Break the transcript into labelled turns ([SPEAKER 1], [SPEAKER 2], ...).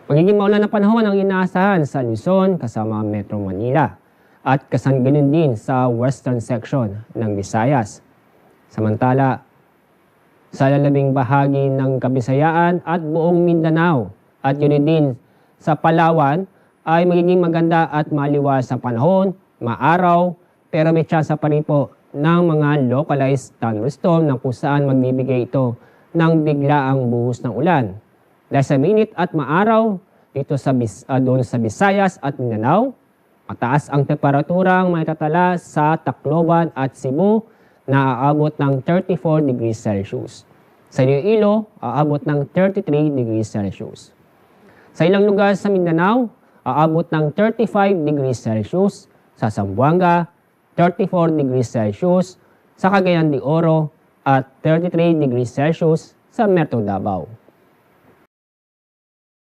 [SPEAKER 1] Magiging maulan na panahon ang inaasahan sa Luzon kasama Metro Manila at kasanggayon din sa western section ng Visayas. Samantala, sa lalabing bahagi ng Kabisayaan at buong Mindanao at yun din sa Palawan ay magiging maganda at maliwas sa panahon, maaraw, pero may tsansa pa rin po ng mga localized thunderstorm na kung saan magbibigay ito ng biglaang buhos ng ulan. Dahil sa mainit at maaraw dito doon sa Visayas at Mindanao, mataas ang temperaturang maitatala sa Tacloban at Cebu na aabot ng 34 degrees Celsius. Sa Iloilo, aabot ng 33 degrees Celsius. Sa ilang lugar sa Mindanao, aabot ng 35 degrees Celsius. Sa Zamboanga, 34 degrees Celsius. Sa Cagayan de Oro at 33 degrees Celsius sa Metro Davao.